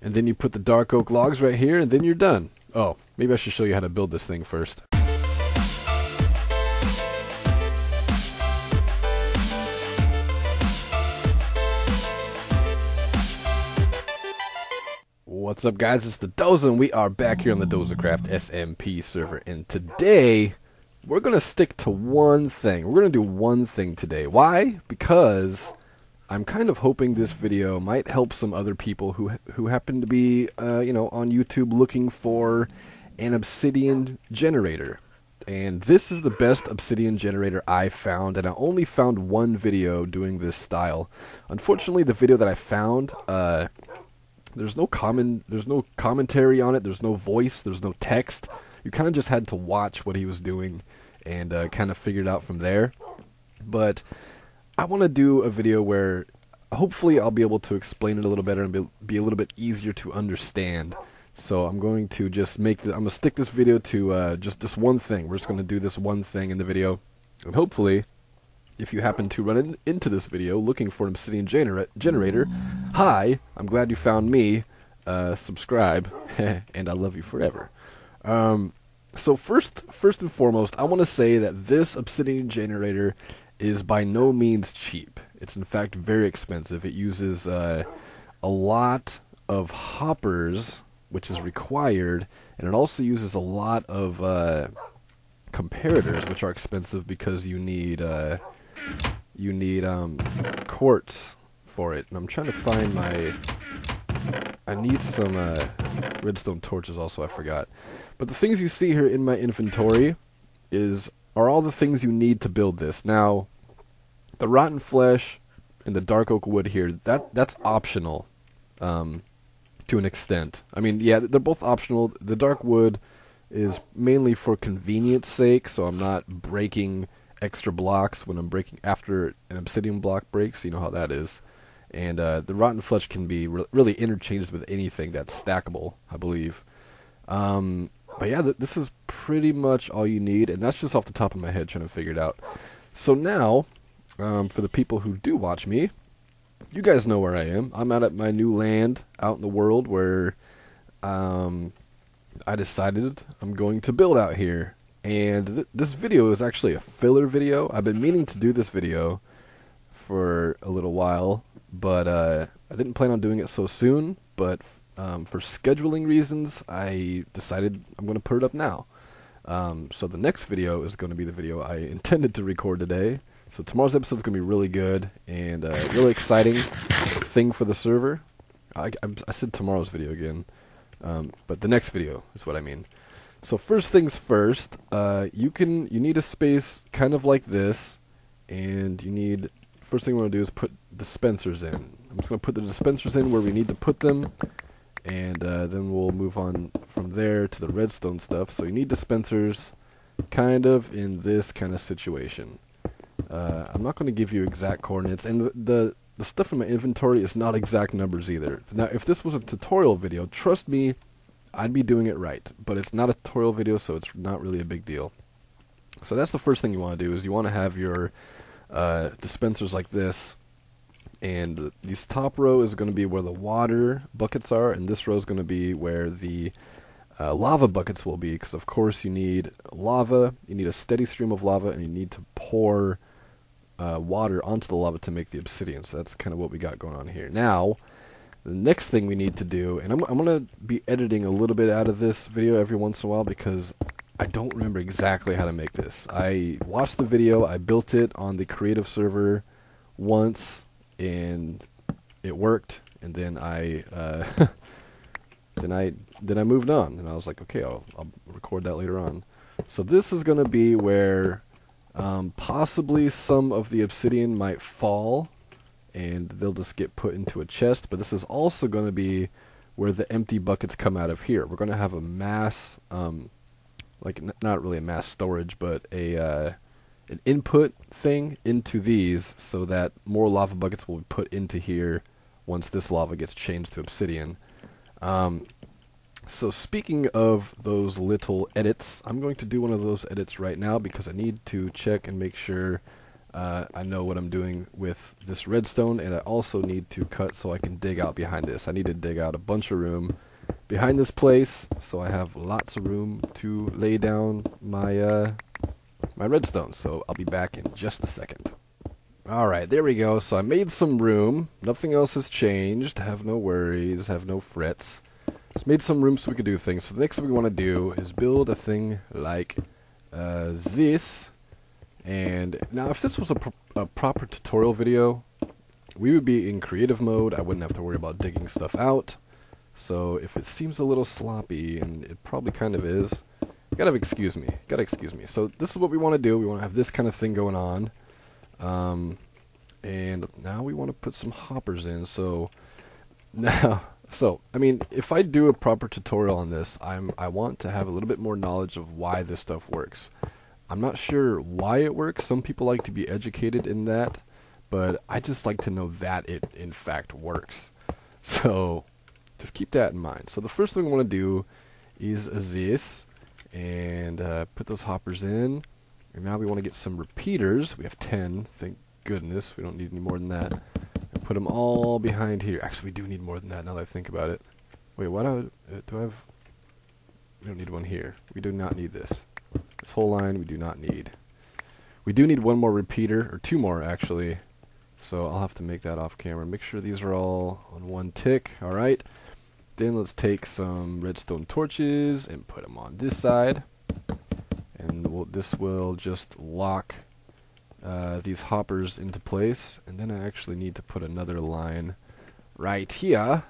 and then you put the dark oak logs right here, and then you're done. Oh, maybe I should show you how to build this thing first. What's up, guys? It's the Doza, and we are back here on the Dozacraft SMP server, and today we're going to stick to one thing. We're going to do one thing today. Why? Because I'm kind of hoping this video might help some other people who happen to be, on YouTube looking for an obsidian generator. And this is the best obsidian generator I found, and I only found one video doing this style. Unfortunately, the video that I found, there's no commentary on it. There's no voice. There's no text. You kind of just had to watch what he was doing and kind of figure it out from there. But I want to do a video where hopefully I'll be able to explain it a little better and be a little bit easier to understand. So I'm going to just I'm going to stick this video to just this one thing. We're just going to do this one thing in the video, and hopefully, if you happen to run into this video looking for an obsidian generator, hi, I'm glad you found me, subscribe, and I love you forever. So first and foremost, I want to say that this obsidian generator is by no means cheap. It's in fact very expensive. It uses a lot of hoppers, which is required, and it also uses a lot of comparators, which are expensive because you need quartz for it. And I'm trying to find I need some redstone torches also, I forgot. But the things you see here in my inventory are all the things you need to build this. Now, the rotten flesh and the dark oak wood here, that's optional to an extent. I mean, yeah, they're both optional. The dark wood is mainly for convenience sake, so I'm not breaking extra blocks when I'm breaking after an obsidian block breaks. You know how that is. And the rotten flesh can be really interchanged with anything that's stackable, I believe. But yeah, this is pretty much all you need, and that's just off the top of my head trying to figure it out. So now, for the people who do watch me, you guys know where I am. I'm out at my new land out in the world where I decided I'm going to build out here. And this video is actually a filler video. I've been meaning to do this video for a little while, but I didn't plan on doing it so soon. But for scheduling reasons, I decided I'm going to put it up now. So the next video is going to be the video I intended to record today. So tomorrow's episode is going to be really good and really exciting thing for the server. I said tomorrow's video again, but the next video is what I mean. So first things first, you need a space kind of like this, and first thing we want to do is put dispensers in. I'm just going to put the dispensers in where we need to put them, and then we'll move on from there to the redstone stuff. So you need dispensers kind of in this kind of situation. I'm not going to give you exact coordinates, and the stuff in my inventory is not exact numbers either. Now, if this was a tutorial video, trust me, I'd be doing it right. But it's not a tutorial video, so it's not really a big deal. So that's the first thing you want to do, is you want to have your dispensers like this. And this top row is going to be where the water buckets are, and this row is going to be where the lava buckets will be, because of course you need lava, you need a steady stream of lava, and you need to pour water onto the lava to make the obsidian. So that's kind of what we got going on here. Now, the next thing we need to do, and I'm going to be editing a little bit out of this video every once in a while because I don't remember exactly how to make this. I watched the video, I built it on the creative server once, and it worked, and then I then I moved on, and I was like, okay, I'll record that later on. So this is going to be where possibly some of the obsidian might fall, and they'll just get put into a chest, but this is also going to be where the empty buckets come out of here. We're going to have a mass, not really a mass storage, but an input thing into these so that more lava buckets will be put into here once this lava gets changed to obsidian. So speaking of those little edits, I'm going to do one of those edits right now because I need to check and make sure I know what I'm doing with this redstone, and I also need to cut so I can dig out behind this. I need to dig out a bunch of room behind this place, so I have lots of room to lay down my my redstone. So I'll be back in just a second. Alright, there we go. So I made some room. Nothing else has changed. Have no worries, have no frets. Just made some room so we can do things. So the next thing we want to do is build a thing like this. And now if this was a proper tutorial video, we would be in creative mode. I wouldn't have to worry about digging stuff out. So if it seems a little sloppy, and it probably kind of is, you gotta excuse me. So this is what we want to do. We want to have this kind of thing going on. And now we want to put some hoppers in. So now, I mean, if I do a proper tutorial on this, I want to have a little bit more knowledge of why this stuff works. I'm not sure why it works. Some people like to be educated in that, but I just like to know that it in fact works. So just keep that in mind. So the first thing we want to do is this, and put those hoppers in. And now we want to get some repeaters. We have 10, thank goodness. We don't need any more than that. And put them all behind here. Actually, we do need more than that now that I think about it. Wait, what do I have? We don't need one here. We do not need this. This whole line we do not need. We do need one more repeater, or two more actually. So I'll have to make that off camera. Make sure these are all on one tick. Alright. Then let's take some redstone torches and put them on this side. And this will just lock these hoppers into place. And then I actually need to put another line right here.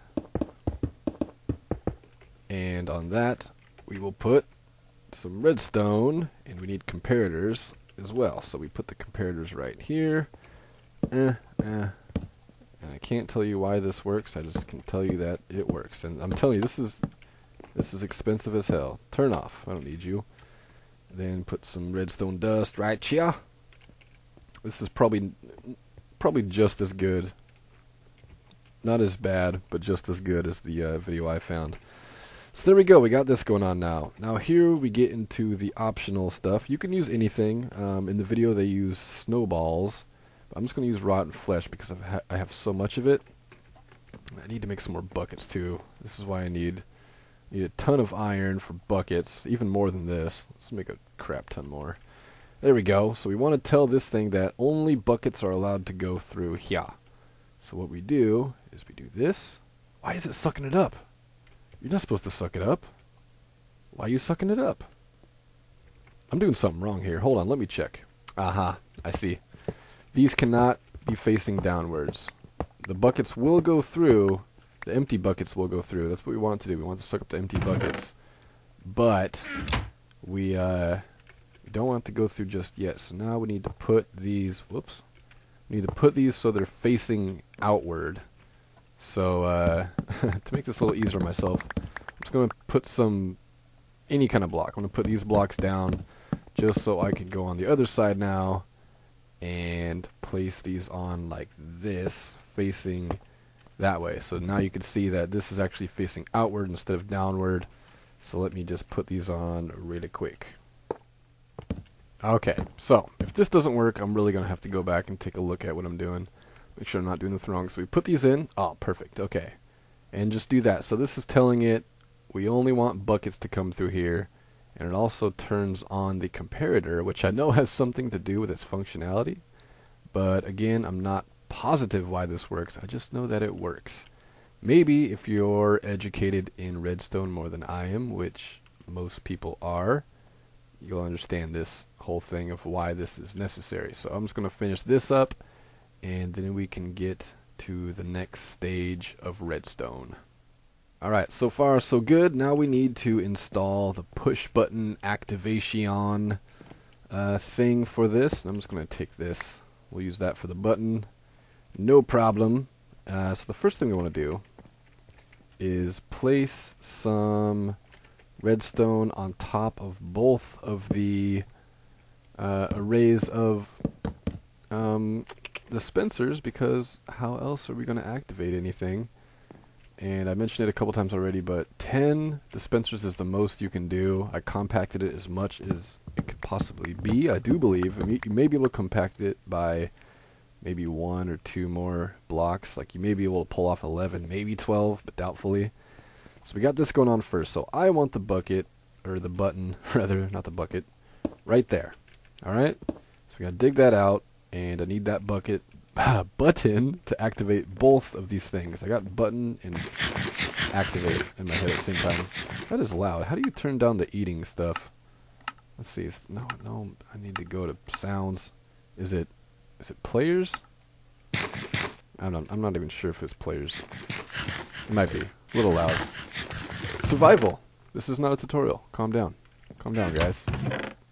And on that we will put some redstone, and we need comparators as well. So we put the comparators right here. And I can't tell you why this works. I just can tell you that it works. And I'm telling you, this is expensive as hell. Turn off. I don't need you. Then put some redstone dust right here. This is probably just as good. Not as bad, but just as good as the video I found. So there we go, we got this going on now. Now here we get into the optional stuff. You can use anything. In the video they use snowballs. But I'm just going to use rotten flesh because I have so much of it. I need to make some more buckets too. This is why I need a ton of iron for buckets, even more than this. Let's make a crap ton more. There we go. So we want to tell this thing that only buckets are allowed to go through here. So what we do is we do this. Why is it sucking it up? You're not supposed to suck it up. Why are you sucking it up? I'm doing something wrong here. Hold on, let me check. Aha, I see. These cannot be facing downwards. The buckets will go through. The empty buckets will go through. That's what we want to do. We want to suck up the empty buckets. But we don't want to go through just yet. So now we need to put these, whoops. We need to put these so they're facing outward. So to make this a little easier on myself, I'm just going to put any kind of block. I'm going to put these blocks down just so I can go on the other side now and place these on like this, facing that way. So now you can see that this is actually facing outward instead of downward. So let me just put these on really quick. Okay, so if this doesn't work, I'm really going to have to go back and take a look at what I'm doing. Make sure I'm not doing this wrong. So we put these in. Oh, perfect. Okay. And just do that. So this is telling it we only want buckets to come through here. And it also turns on the comparator, which I know has something to do with its functionality. But again, I'm not positive why this works. I just know that it works. Maybe if you're educated in redstone more than I am, which most people are, you'll understand this whole thing of why this is necessary. So I'm just going to finish this up, and then we can get to the next stage of redstone. Alright, so far so good. Now we need to install the push button activation thing for this. I'm just going to take this. We'll use that for the button. No problem. So the first thing we want to do is place some redstone on top of both of the arrays of dispensers, because how else are we going to activate anything? and I mentioned it a couple times already, but 10 dispensers is the most you can do. I compacted it as much as it could possibly be. I do believe you may be able to compact it by maybe 1 or 2 more blocks. Like you may be able to pull off 11, maybe 12, but doubtfully. So we got this going on first. So I want the bucket, or the button, rather, not the bucket, right there. Alright? So we gotta dig that out, and I need that button to activate both of these things. I got button and activate in my head at the same time. That is loud. How do you turn down the eating stuff? Let's see. No, I need to go to sounds. Is it players? I'm not even sure if it's players. It might be. A little loud. Survival. This is not a tutorial. Calm down. Calm down, guys.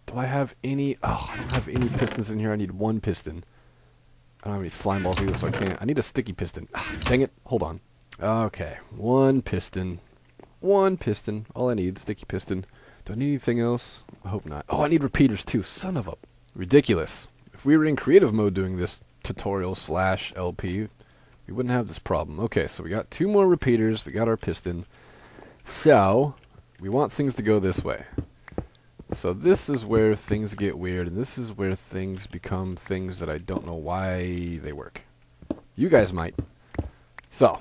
Do I have any... Oh, I don't have any pistons in here. I need 1 piston. I don't have any slime balls either, so I can't. I need a sticky piston. Ah, dang it. Hold on. Okay. 1 piston. 1 piston. All I need. Sticky piston. Do I need anything else? I hope not. Oh, I need repeaters too. Son of a... Ridiculous. If we were in creative mode doing this tutorial / LP, we wouldn't have this problem. Okay, so we got 2 more repeaters. We got our piston. So, we want things to go this way. So this is where things get weird, and this is where things become things that I don't know why they work. You guys might. So,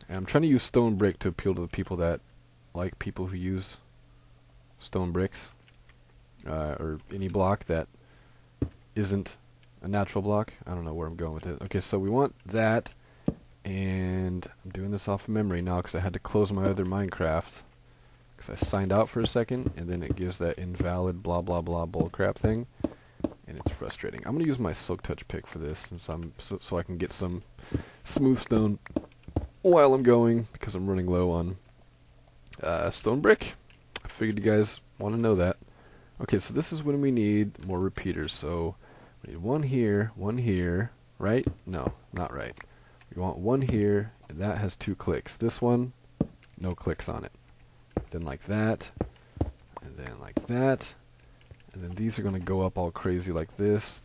and I'm trying to use stone brick to appeal to the people that like people who use stone bricks, or any block that isn't a natural block. I don't know where I'm going with it. Okay, so we want that, and I'm doing this off memory now because I had to close my other Minecraft. Because I signed out for a second, and then it gives that invalid blah blah blah bullcrap thing, and it's frustrating. I'm gonna use my silk touch pick for this, since so I can get some smooth stone while I'm going, because I'm running low on stone brick. I figured you guys want to know that. Okay, so this is when we need more repeaters. So we need 1 here, right? No, not right. We want 1 here, and that has 2 clicks. This one, no clicks on it. Then like that, and then like that, and then these are going to go up all crazy like this,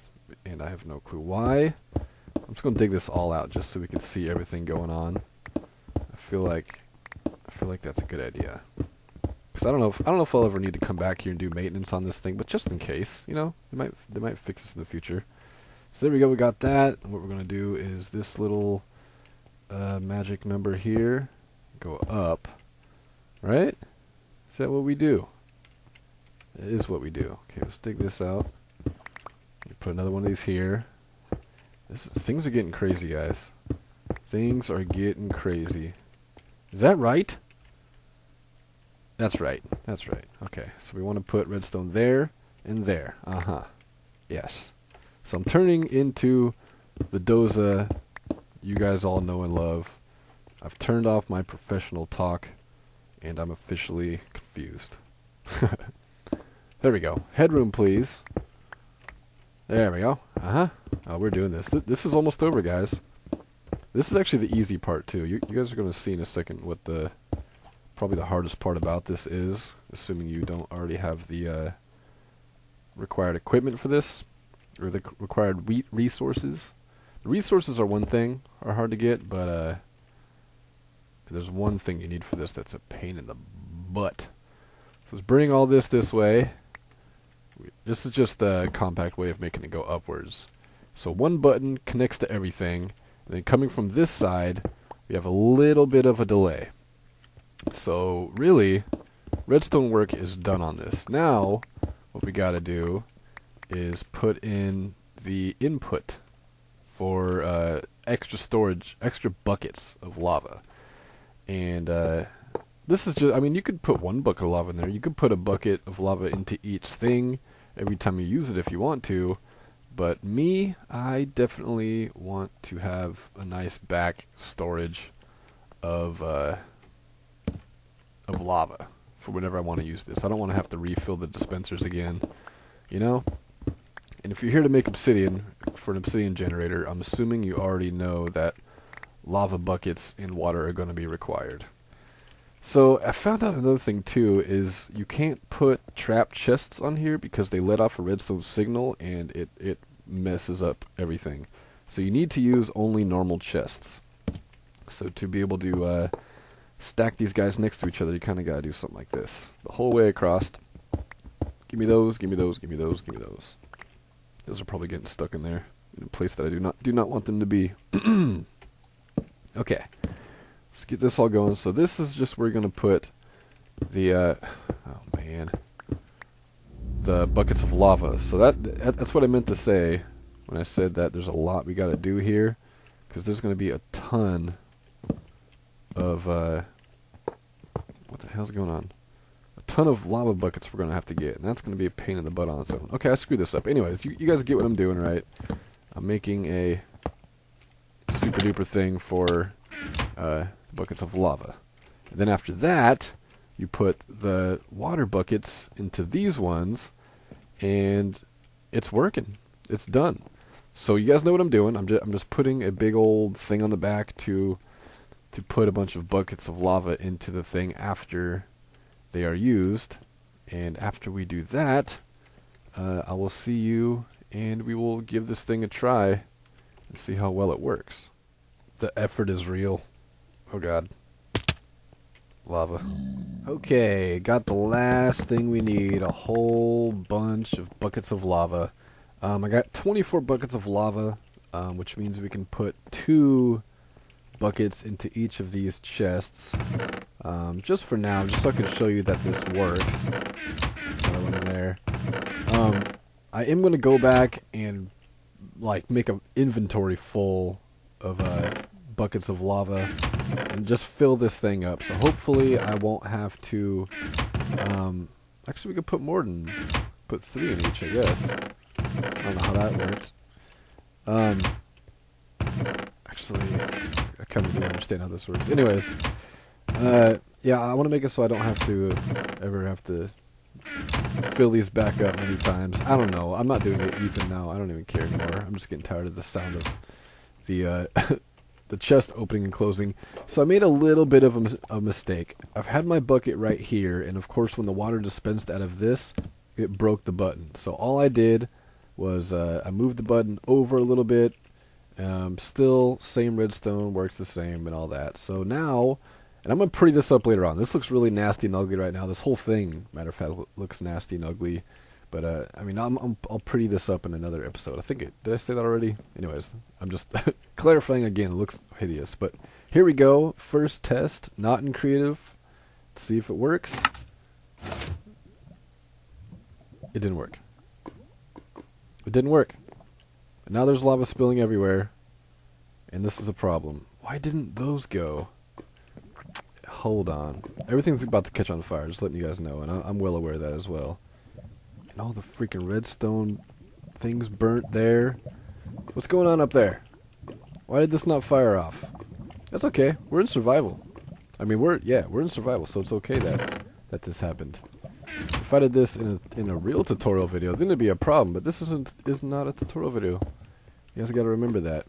and I have no clue why. I'm just going to dig this all out just so we can see everything going on. I feel like that's a good idea. Because I don't know if I'll ever need to come back here and do maintenance on this thing, but just in case, you know, they might fix this in the future. So there we go, we got that. And what we're going to do is this little magic number here go up, right? Is that what we do? It is what we do. Okay, let's dig this out. Put another one of these here. Things are getting crazy, guys. Things are getting crazy. Is that right? That's right. That's right. Okay, so we want to put redstone there and there. Yes. So I'm turning into the Doza you guys all know and love. I've turned off my professional talk, and I'm officially confused. There we go. Headroom, please. There we go. Oh, we're doing this. This is almost over, guys. This is actually the easy part, too. You guys are going to see in a second what probably the hardest part about this is, assuming you don't already have the required equipment for this, or the required resources. The resources are one thing, are hard to get, but there's one thing you need for this that's a pain in the butt. So let's bring all this way. This is just the compact way of making it go upwards. So 1 button connects to everything, and then coming from this side, we have a little bit of a delay. So really, redstone work is done on this. Now, what we gotta do is put in the input for extra storage, extra buckets of lava. And this is just, I mean, you could put 1 bucket of lava in there. You could put a bucket of lava into each thing every time you use it if you want to. But me, I definitely want to have a nice back storage of lava for whenever I want to use this. I don't want to have to refill the dispensers again, you know? And if you're here to make obsidian for an obsidian generator, I'm assuming you already know that lava buckets and water are going to be required. So I found out another thing too is you can't put trap chests on here because they let off a redstone signal and it messes up everything. So you need to use only normal chests. So to be able to stack these guys next to each other, you kind of got to do something like this. The whole way across. Give me those, give me those, give me those, give me those. Those are probably getting stuck in there, in a place that I do not want them to be. Okay, let's get this all going. So this is just where we're going to put the, the buckets of lava. So that's what I meant to say when I said that there's a lot we got to do here, because there's going to be a ton of, what the hell's going on? A ton of lava buckets we're going to have to get, and that's going to be a pain in the butt on its own. Okay, I screwed this up. Anyways, you guys get what I'm doing, right? I'm making a super duper thing for buckets of lava. And then after that, you put the water buckets into these ones, and it's working. It's done. So you guys know what I'm doing. I'm just putting a big old thing on the back to put a bunch of buckets of lava into the thing after they are used. And after we do that, I will see you, and we will give this thing a try and see how well it works. The effort is real. Oh god. Lava. Okay, got the last thing we need, a whole bunch of buckets of lava. I got 24 buckets of lava, which means we can put 2 buckets into each of these chests. Just for now, just so I can show you that this works. Another one in there. I am going to go back and like make an inventory full of buckets of lava and just fill this thing up. So hopefully I won't have to. Actually, we could put more than 3 in each, I guess. I don't know how that works. Actually, I kind of do understand how this works. Anyways, yeah, I want to make it so I don't have to ever have to fill these back up many times. I don't know. I'm not doing it even now. I don't even care anymore. I'm just getting tired of the sound of the the chest opening and closing. So I made a little bit of a mistake. I've had my bucket right here, and of course when the water dispensed out of this, it broke the button. So all I did was I moved the button over a little bit. Still same redstone, works the same and all that. So now, and I'm going to pretty this up later on. This looks really nasty and ugly right now. This whole thing, matter of fact, looks nasty and ugly. But, I mean, I'll pretty this up in another episode. I think did I say that already? Anyways, I'm just clarifying again. It looks hideous. But here we go. First test, not in creative. Let's see if it works. It didn't work. It didn't work. And now there's lava spilling everywhere. And this is a problem. Why didn't those go? Hold on. Everything's about to catch on fire, just letting you guys know. And I'm well aware of that as well. And all the freaking redstone things burnt there. What's going on up there? Why did this not fire off? That's okay. We're in survival. I mean, we're in survival, so it's okay that this happened. If I did this in a real tutorial video, then it'd be a problem. But this is not a tutorial video. You guys gotta remember that.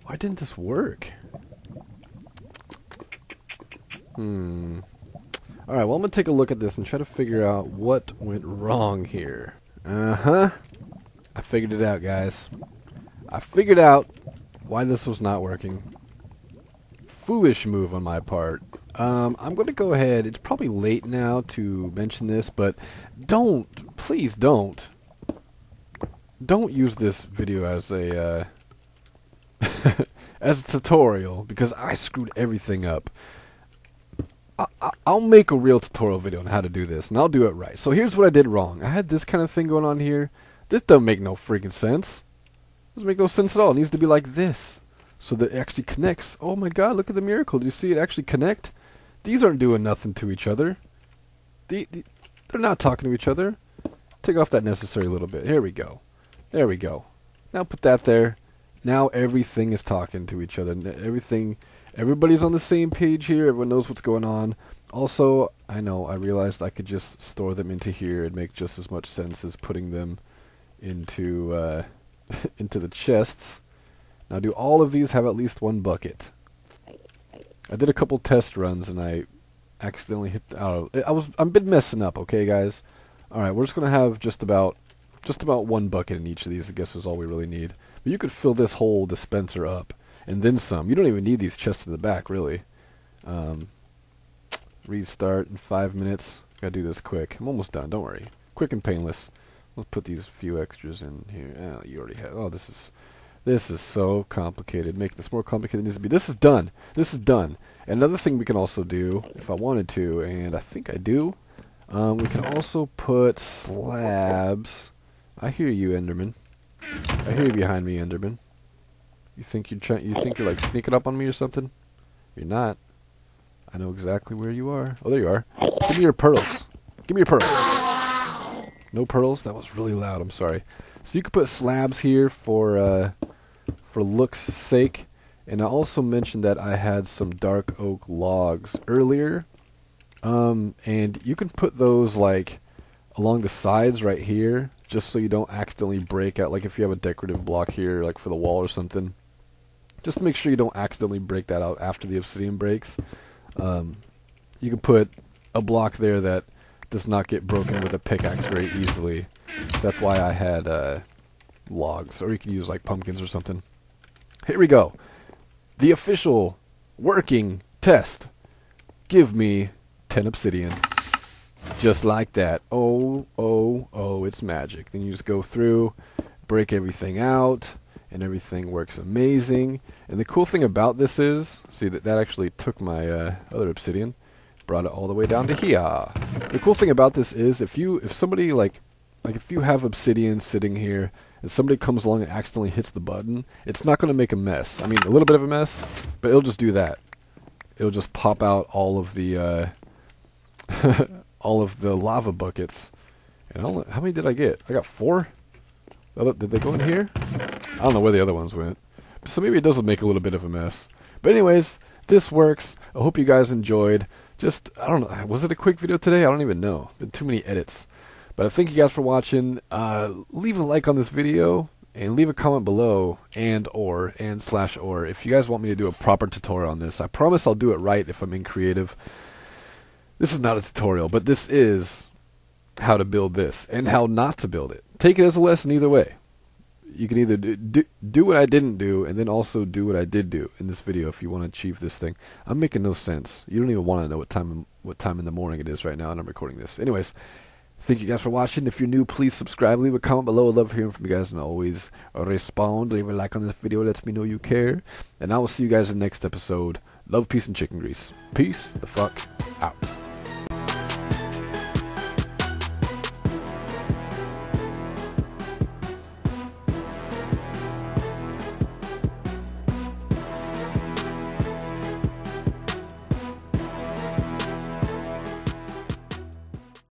Why didn't this work? Alright, well I'm gonna take a look at this and try to figure out what went wrong here. I figured it out, guys. I figured out why this was not working. Foolish move on my part. I'm going to go ahead. It's probably late now to mention this, but please don't use this video as a as a tutorial, because I screwed everything up. I'll make a real tutorial video on how to do this, and I'll do it right. So here's what I did wrong. I had this kind of thing going on here. This doesn't make no freaking sense. Doesn't make no sense at all. It needs to be like this, so that it actually connects. Oh my god, look at the miracle. Do you see it actually connect? These aren't doing nothing to each other. They're not talking to each other. Take off that necessary little bit. Here we go. There we go. Now put that there. Now everything is talking to each other. Everybody's on the same page here. Everyone knows what's going on. Also, I realized I could just store them into here and make just as much sense as putting them into into the chests. Now, do all of these have at least one bucket? I did a couple test runs and I accidentally hit. I've been messing up. Okay, guys. All right, we're just gonna have just about one bucket in each of these. I guess is all we really need. But you could fill this whole dispenser up and then some. You don't even need these chests in the back, really. Um, restart in 5 minutes. Gotta do this quick. I'm almost done. Don't worry. Quick and painless. Let's put these few extras in here. Oh, you already have. Oh, this is so complicated. Making this more complicated than it needs to be. This is done. This is done. Another thing we can also do, if I wanted to, and I think I do, we can also put slabs. I hear you, Enderman. I hear you behind me, Enderman. You think you're like sneaking up on me or something? You're not. I know exactly where you are. Oh, there you are. Give me your pearls. Give me your pearls. No pearls? That was really loud. I'm sorry. So you could put slabs here for looks' sake. And I also mentioned that I had some dark oak logs earlier. And you can put those like along the sides right here, just so you don't accidentally break out. Like if you have a decorative block here, like for the wall or something, just to make sure you don't accidentally break that out after the obsidian breaks. You can put a block there that does not get broken with a pickaxe very easily. So that's why I had logs, or you can use like pumpkins or something. Here we go. The official working test. Give me 10 obsidian. Just like that. Oh, oh, oh, it's magic. Then you just go through, break everything out, and everything works amazing. And the cool thing about this is, see that actually took my other obsidian, brought it all the way down to here. The cool thing about this is if somebody like if you have obsidian sitting here and somebody comes along and accidentally hits the button, it's not going to make a mess. I mean, a little bit of a mess, but it'll just do that. It'll just pop out all of the all of the lava buckets. And how many did I get? I got 4. Did they go in here? I don't know where the other ones went. So maybe it does make a little bit of a mess. But anyways, this works. I hope you guys enjoyed. Just, I don't know, was it a quick video today? I don't even know. Been too many edits. But I thank you guys for watching. Leave a like on this video and leave a comment below and/or if you guys want me to do a proper tutorial on this. I promise I'll do it right if I'm in creative. This is not a tutorial, but this is how to build this and how not to build it. Take it as a lesson either way. You can either do what I didn't do and then also do what I did do in this video if you want to achieve this thing. I'm making no sense. You don't even want to know what time in the morning it is right now and I'm recording this. Anyways, thank you guys for watching. If you're new, please subscribe. Leave a comment below. I love hearing from you guys and always respond. Leave a like on this video. Lets me know you care. And I will see you guys in the next episode. Love, peace, and chicken grease. Peace the fuck out.